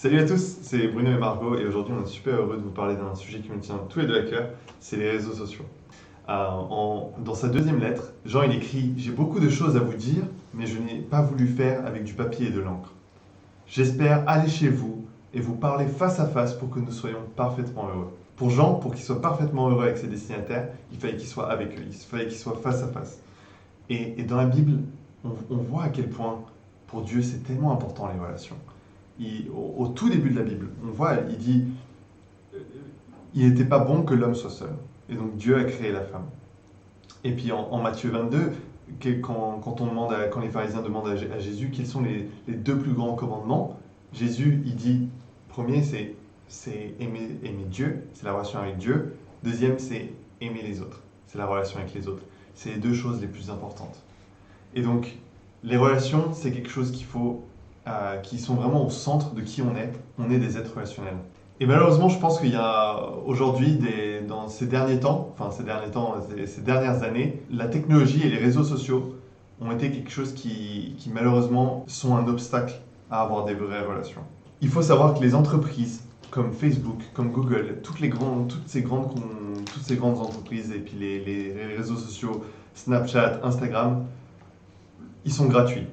Salut à tous, c'est Bruno et Margot et aujourd'hui on est super heureux de vous parler d'un sujet qui nous tient tous les deux à cœur, c'est les réseaux sociaux. Dans sa deuxième lettre, Jean il écrit: J'ai beaucoup de choses à vous dire, mais je n'ai pas voulu faire avec du papier et de l'encre. J'espère aller chez vous et vous parler face à face pour que nous soyons parfaitement heureux. Pour Jean, pour qu'il soit parfaitement heureux avec ses destinataires, il fallait qu'il soit avec eux, il fallait qu'il soit face à face. Et dans la Bible, on voit à quel point pour Dieu c'est tellement important les relations. Au tout début de la Bible, on voit, il dit, il n'était pas bon que l'homme soit seul. Et donc Dieu a créé la femme. Et puis en Matthieu 22, quand les pharisiens demandent à Jésus quels sont les deux plus grands commandements, Jésus, il dit, premier c'est aimer Dieu, c'est la relation avec Dieu. Deuxième, c'est aimer les autres, c'est la relation avec les autres. C'est les deux choses les plus importantes. Et donc, les relations, c'est quelque chose qui sont vraiment au centre de qui on est. On est des êtres relationnels. Et malheureusement, je pense qu'il y a aujourd'hui, dans ces ces dernières années, la technologie et les réseaux sociaux ont été quelque chose qui malheureusement sont un obstacle à avoir des vraies relations. Il faut savoir que les entreprises comme Facebook, comme Google, toutes ces grandes entreprises et puis les réseaux sociaux, Snapchat, Instagram, ils sont gratuits.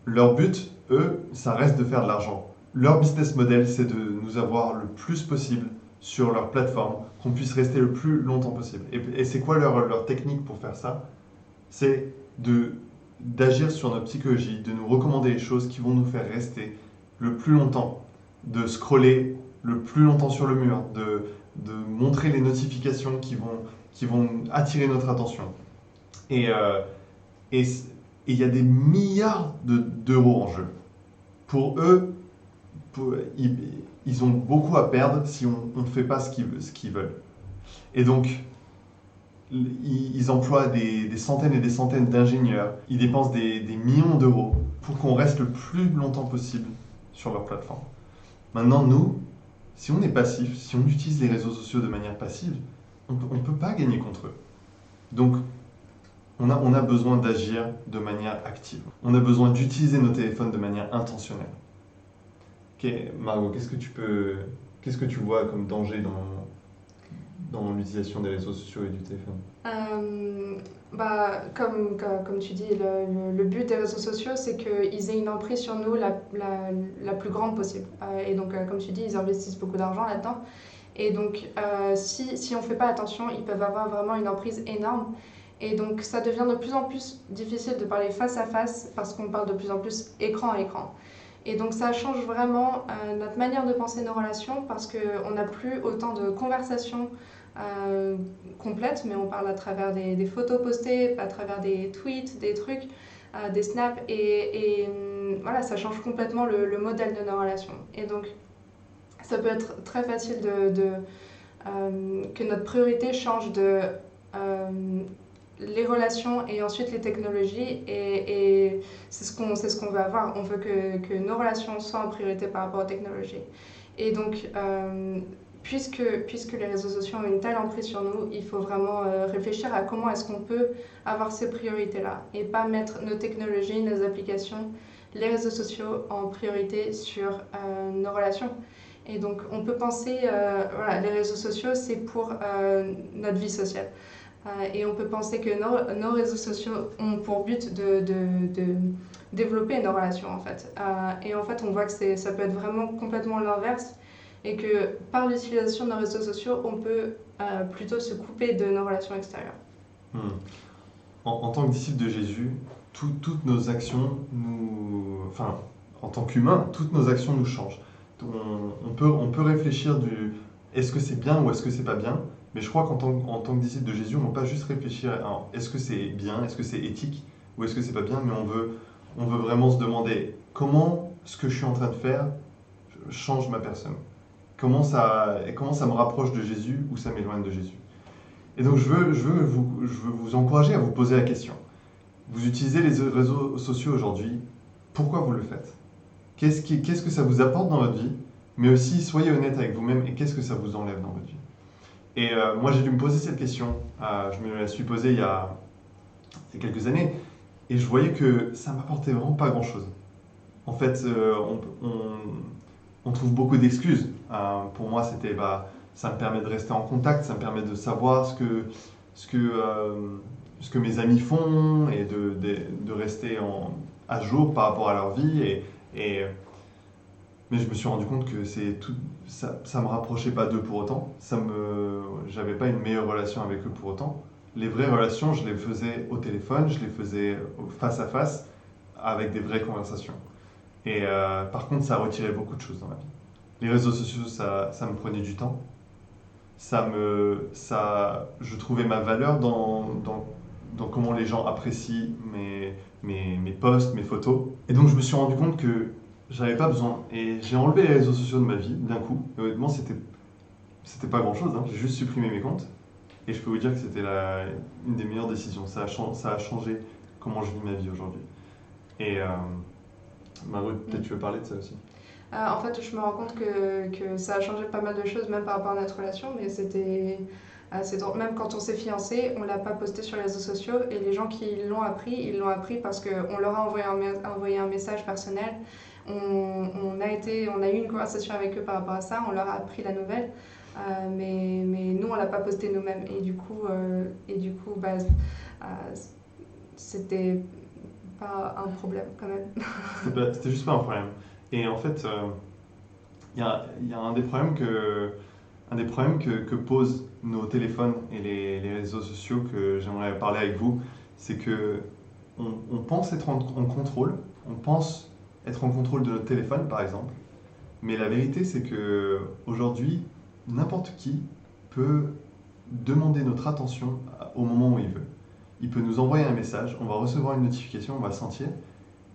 Leur but, eux, ça reste de faire de l'argent. Leur business model, c'est de nous avoir le plus possible sur leur plateforme, qu'on puisse rester le plus longtemps possible. Et c'est quoi leur technique pour faire ça? C'est d'agir sur notre psychologie, de nous recommander les choses qui vont nous faire rester le plus longtemps, de scroller le plus longtemps sur le mur, de montrer les notifications qui vont attirer notre attention. Et, euh, et il y a des milliards d'euros en jeu. Pour eux, ils ont beaucoup à perdre si on ne fait pas ce qu'ils veulent. Et donc, ils emploient des centaines et des centaines d'ingénieurs. Ils dépensent des millions d'euros pour qu'on reste le plus longtemps possible sur leur plateforme. Maintenant, nous, si on est passif, si on utilise les réseaux sociaux de manière passive, on ne peut pas gagner contre eux. Donc, on a besoin d'agir de manière active. On a besoin d'utiliser nos téléphones de manière intentionnelle. Ok, Margot, qu'est-ce que tu vois comme danger dans l'utilisation des réseaux sociaux et du téléphone? Comme tu dis, le but des réseaux sociaux, c'est qu'ils aient une emprise sur nous la plus grande possible. Et donc, comme tu dis, ils investissent beaucoup d'argent là-dedans. Et donc, si on ne fait pas attention, ils peuvent avoir vraiment une emprise énorme. Et donc, ça devient de plus en plus difficile de parler face à face parce qu'on parle de plus en plus écran à écran. Et donc, ça change vraiment notre manière de penser nos relations parce qu'on n'a plus autant de conversations complètes, mais on parle à travers des photos postées, à travers des tweets, des trucs, des snaps. Voilà, ça change complètement le modèle de nos relations. Et donc, ça peut être très facile que notre priorité change de les relations et ensuite les technologies et c'est ce qu'on veut avoir. On veut que nos relations soient en priorité par rapport aux technologies. Et donc, puisque les réseaux sociaux ont une telle emprise sur nous, il faut vraiment réfléchir à comment est-ce qu'on peut avoir ces priorités-là et pas mettre nos technologies, nos applications, les réseaux sociaux en priorité sur nos relations. Et donc, on peut penser, voilà, les réseaux sociaux, c'est pour notre vie sociale. Et on peut penser que nos réseaux sociaux ont pour but de développer nos relations, en fait. Et en fait, on voit que ça peut être vraiment complètement l'inverse et que par l'utilisation de nos réseaux sociaux, on peut plutôt se couper de nos relations extérieures. Hmm. En tant que disciple de Jésus, toutes nos actions enfin, en tant qu'humain, toutes nos actions nous changent. On peut réfléchir est-ce que c'est bien ou est-ce que c'est pas bien, mais je crois en tant que disciple de Jésus, on ne va pas juste réfléchir à est-ce que c'est bien, est-ce que c'est éthique ou est-ce que c'est pas bien, mais on veut vraiment se demander comment ce que je suis en train de faire change ma personne. Comment ça me rapproche de Jésus ou ça m'éloigne de Jésus. Et donc je veux vous encourager à vous poser la question. Vous utilisez les réseaux sociaux aujourd'hui, pourquoi vous le faites? Qu'est-ce que ça vous apporte dans votre vie? Mais aussi, soyez honnête avec vous-même et qu'est-ce que ça vous enlève dans votre vie? Et moi, j'ai dû me poser cette question. Je me la suis posée il y a quelques années et je voyais que ça m'apportait vraiment pas grand-chose. En fait, on trouve beaucoup d'excuses. Pour moi, c'était ça me permet de rester en contact, ça me permet de savoir ce que, ce que mes amis font et de rester à jour par rapport à leur vie. Et, mais je me suis rendu compte que ça me rapprochait pas d'eux pour autant. J'avais pas une meilleure relation avec eux pour autant. Les vraies relations, je les faisais au téléphone, je les faisais face à face avec des vraies conversations. Et par contre, ça retirait beaucoup de choses dans ma vie. Les réseaux sociaux, ça me prenait du temps. Je trouvais ma valeur dans comment les gens apprécient mes posts, mes photos. Et donc, je me suis rendu compte que j'avais pas besoin. Et j'ai enlevé les réseaux sociaux de ma vie d'un coup. Et honnêtement, c'était pas grand chose. J'ai juste supprimé mes comptes. Et je peux vous dire que c'était une des meilleures décisions. Ça a changé comment je vis ma vie aujourd'hui. Et Maru, peut-être tu veux parler de ça aussi. En fait, je me rends compte que ça a changé pas mal de choses, même par rapport à notre relation, mais c'était assez drôle. Même quand on s'est fiancés, on l'a pas posté sur les réseaux sociaux et les gens qui ils l'ont appris parce qu'on leur a envoyé un message personnel. On a eu une conversation avec eux par rapport à ça, on leur a appris la nouvelle, mais nous, on l'a pas posté nous-mêmes. Et du coup, c'était pas un problème quand même. C'était juste pas un problème. Et en fait, il y a un des problèmes que posent nos téléphones et les réseaux sociaux que j'aimerais parler avec vous, c'est que on pense être en contrôle, on pense être en contrôle de notre téléphone par exemple, mais la vérité c'est que aujourd'hui, n'importe qui peut demander notre attention au moment où il veut. Il peut nous envoyer un message, on va recevoir une notification, on va sentir,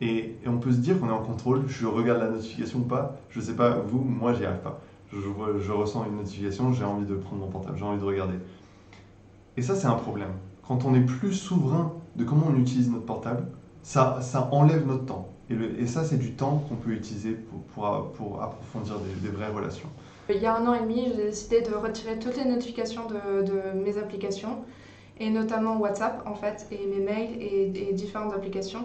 et on peut se dire qu'on est en contrôle, je regarde la notification ou pas, je sais pas, vous, moi j'y arrive pas. Je ressens une notification, j'ai envie de prendre mon portable, j'ai envie de regarder. Et ça, c'est un problème. Quand on est plus souverain de comment on utilise notre portable, ça enlève notre temps. Et ça, c'est du temps qu'on peut utiliser pour approfondir des vraies relations. Il y a 1 an et demi, j'ai décidé de retirer toutes les notifications de mes applications, et notamment WhatsApp en fait, et mes mails et différentes applications.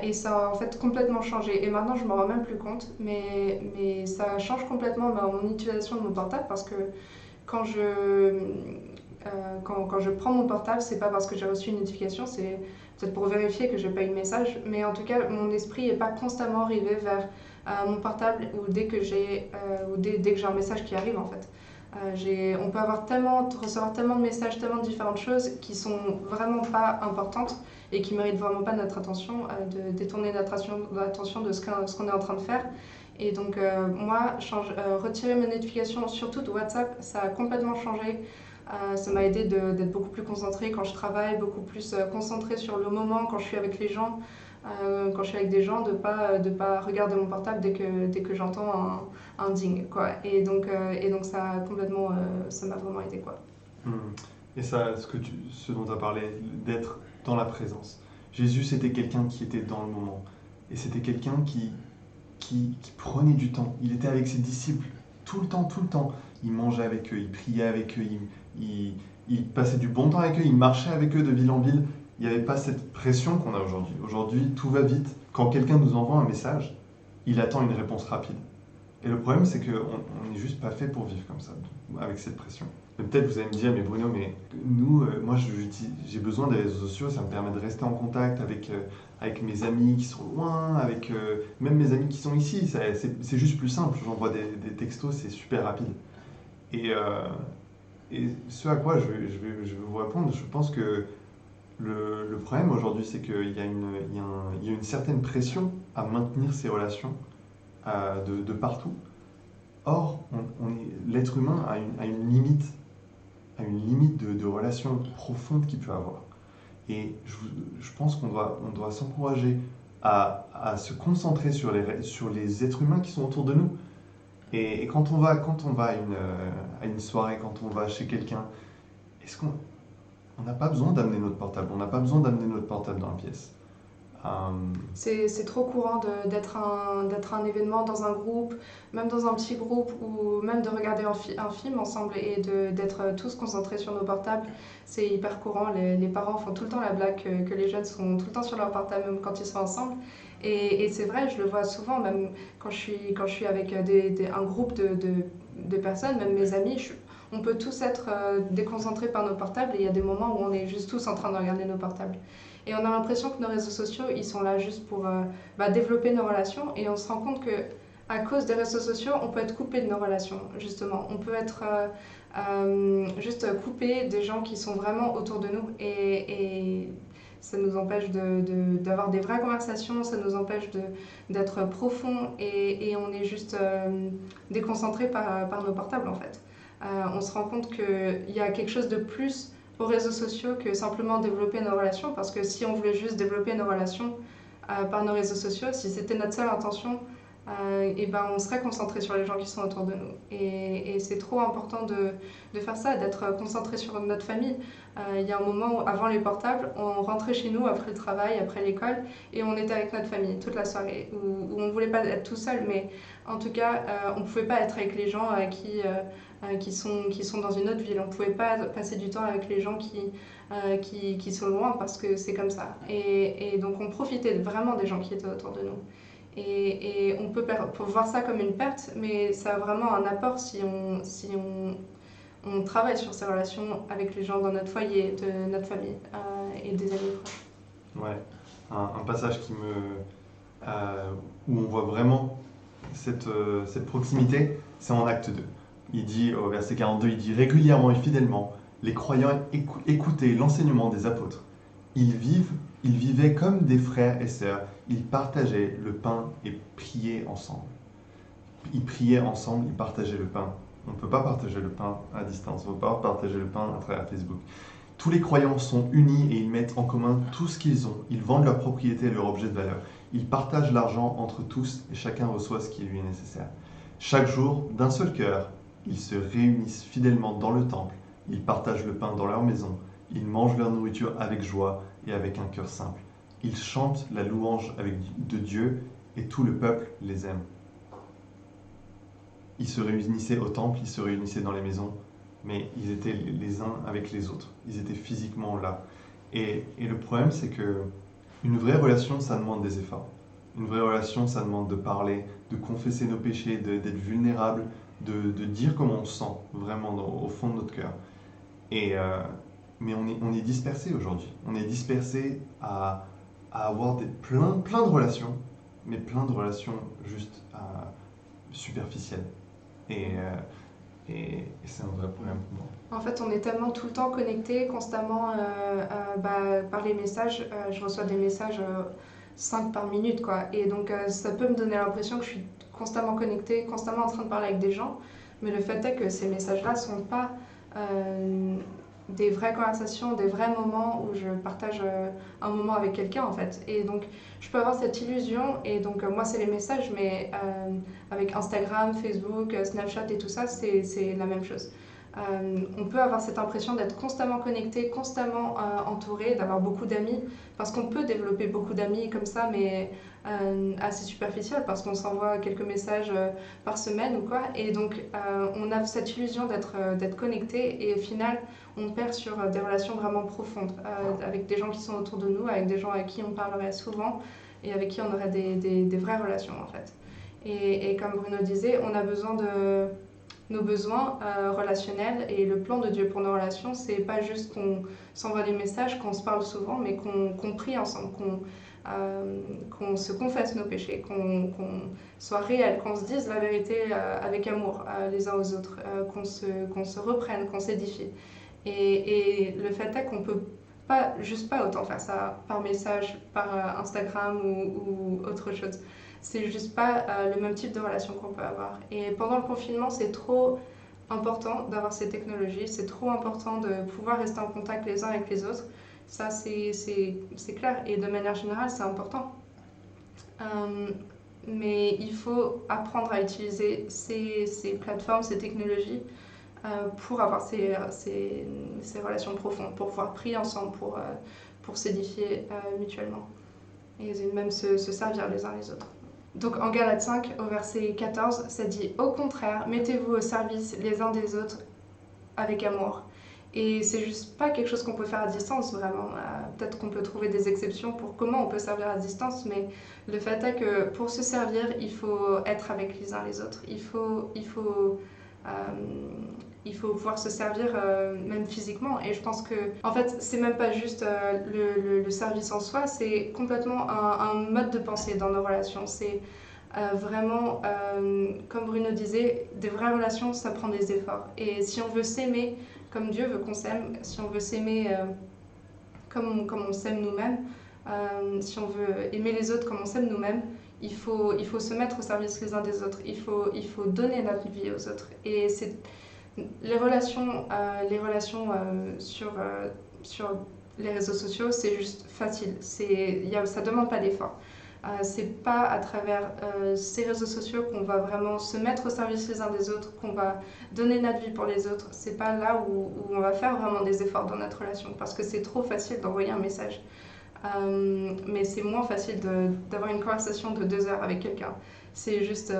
Et ça a en fait complètement changé. Et maintenant, je m'en rends même plus compte, mais ça change complètement mon utilisation de mon portable parce que quand quand je prends mon portable, c'est pas parce que j'ai reçu une notification, c'est peut-être pour vérifier que j'ai pas eu de message, mais en tout cas, mon esprit n'est pas constamment arrivé vers mon portable ou dès que j'ai un message qui arrive en fait. On peut recevoir tellement de messages, tellement de différentes choses qui sont vraiment pas importantes et qui méritent vraiment pas notre attention, de détourner notre attention de ce qu'on est en train de faire. Et donc moi, retirer mes notifications, surtout de WhatsApp, ça a complètement changé. Ça m'a aidé d'être beaucoup plus concentrée quand je travaille, beaucoup plus concentrée sur le moment quand je suis avec les gens. Quand je suis avec des gens, de pas regarder mon portable dès que j'entends un ding, quoi. Et donc ça a complètement, ça m'a vraiment aidé, quoi. Et ça, ce dont tu as parlé, d'être dans la présence. Jésus, c'était quelqu'un qui était dans le moment. Et c'était quelqu'un qui prenait du temps. Il était avec ses disciples tout le temps, tout le temps. Il mangeait avec eux, il priait avec eux, il passait du bon temps avec eux, il marchait avec eux de ville en ville. Il n'y avait pas cette pression qu'on a aujourd'hui. Aujourd'hui, tout va vite. Quand quelqu'un nous envoie un message, il attend une réponse rapide. Et le problème, c'est qu'on n'est juste pas fait pour vivre comme ça, avec cette pression. Mais peut-être vous allez me dire, mais Bruno, mais nous, moi, j'ai besoin des réseaux sociaux, ça me permet de rester en contact avec mes amis qui sont loin, avec même mes amis qui sont ici. C'est juste plus simple. J'envoie des textos, c'est super rapide. Et ce à quoi je vais vous répondre, je pense que le problème aujourd'hui, c'est qu'il y a une certaine pression à maintenir ces relations de partout. Or, l'être humain a une limite de relation profonde qu'il peut avoir. Et je pense qu'on doit s'encourager à se concentrer sur les êtres humains qui sont autour de nous. Et quand on va à une soirée, quand on va chez quelqu'un, est-ce qu'on n'a pas besoin d'amener notre portable? On n'a pas besoin d'amener notre portable dans la pièce. C'est trop courant d'être un événement dans un groupe, même dans un petit groupe, ou même de regarder un film ensemble et d'être tous concentrés sur nos portables. C'est hyper courant. Les parents font tout le temps la blague que les jeunes sont tout le temps sur leur portable, même quand ils sont ensemble. Et c'est vrai, je le vois souvent, même quand je suis avec un groupe de personnes, même mes amis, on peut tous être déconcentrés par nos portables et il y a des moments où on est juste tous en train de regarder nos portables. Et on a l'impression que nos réseaux sociaux, ils sont là juste pour développer nos relations. Et on se rend compte que à cause des réseaux sociaux, on peut être coupé de nos relations, justement. On peut être juste coupé des gens qui sont vraiment autour de nous. Et ça nous empêche d'avoir des vraies conversations, ça nous empêche d'être profond. Et on est juste déconcentré par nos portables, en fait. On se rend compte qu'il y a quelque chose de plus aux réseaux sociaux que simplement développer nos relations, parce que si on voulait juste développer nos relations par nos réseaux sociaux, si c'était notre seule intention, et ben on serait concentré sur les gens qui sont autour de nous. Et c'est trop important de faire ça, d'être concentré sur notre famille. Il y a un moment où, avant les portables, on rentrait chez nous après le travail, après l'école, et on était avec notre famille toute la soirée, où on ne voulait pas être tout seul, mais en tout cas, on ne pouvait pas être avec les gens qui sont dans une autre ville. On ne pouvait pas passer du temps avec les gens qui sont loin parce que c'est comme ça. Et donc on profitait vraiment des gens qui étaient autour de nous. Et on peut voir ça comme une perte, mais ça a vraiment un apport si on travaille sur ces relations avec les gens dans notre foyer, de notre famille et des amis proches. Ouais, un passage où on voit vraiment cette proximité, c'est en acte 2. Il dit, au verset 42, il dit « Régulièrement et fidèlement, les croyants écoutaient l'enseignement des apôtres. Ils vivaient comme des frères et sœurs, ils partageaient le pain et priaient ensemble. » Ils priaient ensemble, ils partageaient le pain. On ne peut pas partager le pain à distance, on ne peut pas partager le pain à travers Facebook. Tous les croyants sont unis et ils mettent en commun tout ce qu'ils ont. Ils vendent leurs propriétés et leurs objets de valeur. Ils partagent l'argent entre tous et chacun reçoit ce qui lui est nécessaire. Chaque jour, d'un seul cœur, ils se réunissent fidèlement dans le temple. Ils partagent le pain dans leur maison. Ils mangent leur nourriture avec joie et avec un cœur simple. Ils chantent la louange de Dieu et tout le peuple les aime. Ils se réunissaient au temple, ils se réunissaient dans les maisons, mais ils étaient les uns avec les autres. Ils étaient physiquement là. Et le problème, c'est que une vraie relation, ça demande des efforts. Une vraie relation, ça demande de parler, de confesser nos péchés, d'être vulnérable, de dire comment on se sent vraiment au fond de notre cœur. Mais on est dispersé aujourd'hui. On est dispersé à avoir plein de relations, mais plein de relations juste superficielles. Et c'est un vrai problème pour moi. En fait, on est tellement tout le temps connecté, constamment par les messages. Je reçois des messages 5 par minute, quoi. Et donc, ça peut me donner l'impression que je suis constamment connectée, constamment en train de parler avec des gens. Mais le fait est que ces messages-là ne sont pas des vraies conversations, des vrais moments où je partage un moment avec quelqu'un, en fait. Et donc, je peux avoir cette illusion. Et donc, moi, c'est les messages, mais avec Instagram, Facebook, Snapchat et tout ça, c'est la même chose. On peut avoir cette impression d'être constamment connecté, constamment entouré, d'avoir beaucoup d'amis, parce qu'on peut développer beaucoup d'amis comme ça, mais assez superficiel, parce qu'on s'envoie quelques messages par semaine ou quoi, et donc on a cette illusion d'être connecté, et au final, on perd sur des relations vraiment profondes, avec des gens qui sont autour de nous, avec des gens avec qui on parlerait souvent, et avec qui on aurait des vraies relations, en fait. Et comme Bruno disait, on a besoin de nos besoins relationnels, et le plan de Dieu pour nos relations, c'est pas juste qu'on s'envoie des messages, qu'on se parle souvent, mais qu'on prie ensemble, qu'on se confesse nos péchés, qu'on soit réel, qu'on se dise la vérité avec amour les uns aux autres, qu'on se reprenne, qu'on s'édifie. Et le fait est qu'on peut pas autant faire ça par message, par Instagram ou autre chose. C'est juste pas le même type de relation qu'on peut avoir. Et pendant le confinement, c'est trop important d'avoir ces technologies, c'est trop important de pouvoir rester en contact les uns avec les autres. Ça, c'est clair. Et de manière générale, c'est important. Mais il faut apprendre à utiliser ces plateformes, ces technologies pour avoir ces relations profondes, pour pouvoir prier ensemble, pour s'édifier mutuellement. et même se servir les uns les autres. Donc en Galates 5, au verset 14, ça dit « Au contraire, mettez-vous au service les uns des autres avec amour ». Et c'est juste pas quelque chose qu'on peut faire à distance, vraiment. Peut-être qu'on peut trouver des exceptions pour comment on peut servir à distance, mais le fait est que pour se servir, il faut être avec les uns les autres. Il faut pouvoir se servir même physiquement. Et je pense que, en fait, c'est même pas juste le service en soi, c'est complètement un mode de pensée dans nos relations. C'est vraiment, comme Bruno disait, des vraies relations, ça prend des efforts. Et si on veut s'aimer comme Dieu veut qu'on s'aime, si on veut s'aimer comme on s'aime nous-mêmes, si on veut aimer les autres comme on s'aime nous-mêmes, il faut se mettre au service les uns des autres. Il faut donner notre vie aux autres. Et c'est les relations sur les réseaux sociaux, c'est juste facile. Ça demande pas d'effort. C'est pas à travers ces réseaux sociaux qu'on va vraiment se mettre au service les uns des autres, qu'on va donner notre vie pour les autres. C'est pas là où on va faire vraiment des efforts dans notre relation, parce que c'est trop facile d'envoyer un message. Mais c'est moins facile d'avoir une conversation de 2 heures avec quelqu'un. C'est juste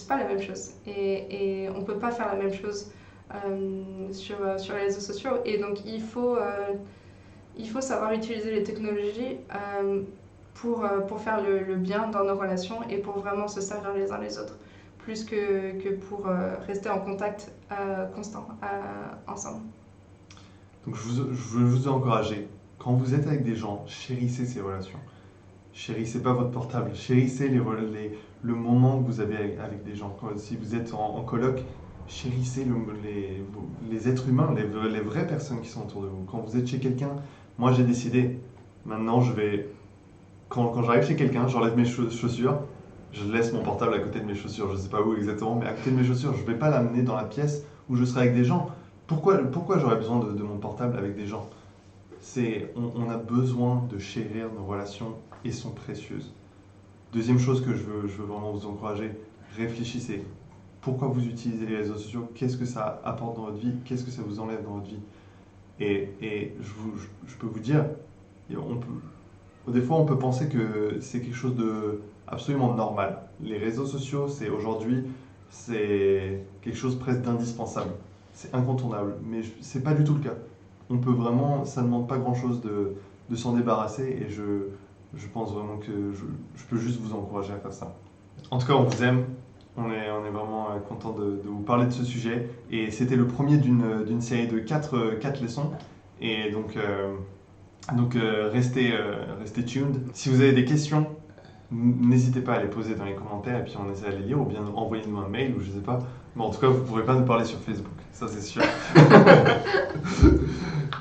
pas la même chose. Et on peut pas faire la même chose sur les réseaux sociaux. Et donc il faut savoir utiliser les technologies pour faire le bien dans nos relations et pour vraiment se servir les uns les autres, plus que pour rester en contact constant ensemble. Donc je veux vous encourager, quand vous êtes avec des gens, chérissez ces relations. Chérissez pas votre portable, chérissez le moment que vous avez avec des gens. Si vous êtes en coloc, chérissez les êtres humains, les vraies personnes qui sont autour de vous. Quand vous êtes chez quelqu'un, moi j'ai décidé, maintenant quand j'arrive chez quelqu'un, j'enlève mes chaussures, je laisse mon portable à côté de mes chaussures, je ne sais pas où exactement, mais à côté de mes chaussures, je ne vais pas l'amener dans la pièce où je serai avec des gens. Pourquoi j'aurais besoin de mon portable avec des gens ? On a besoin de chérir nos relations et sont précieuses. Deuxième chose que je veux vraiment vous encourager, réfléchissez. Pourquoi vous utilisez les réseaux sociaux ? Qu'est-ce que ça apporte dans votre vie ? Qu'est-ce que ça vous enlève dans votre vie ? Et je peux vous dire, des fois on peut penser que c'est quelque chose de absolument normal. Les réseaux sociaux, aujourd'hui, c'est quelque chose presque d'indispensable. C'est incontournable, mais c'est pas du tout le cas. Ça ne demande pas grand-chose de s'en débarrasser, et je pense vraiment que je peux juste vous encourager à faire ça. En tout cas, on vous aime. On est vraiment content de vous parler de ce sujet. Et c'était le premier d'une série de 4 leçons. Et donc restez tuned. Si vous avez des questions, n'hésitez pas à les poser dans les commentaires et puis on essaie de les lire, ou bien envoyez-nous un mail, ou je sais pas. Mais en tout cas, vous ne pourrez pas nous parler sur Facebook. Ça, c'est sûr.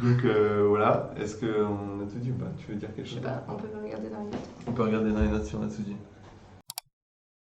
Donc voilà. Est-ce qu'on a tout dit ou pas ? Tu veux dire quelque chose ? Je sais pas, on peut regarder dans les notes. On peut regarder dans les notes si on a tout dit.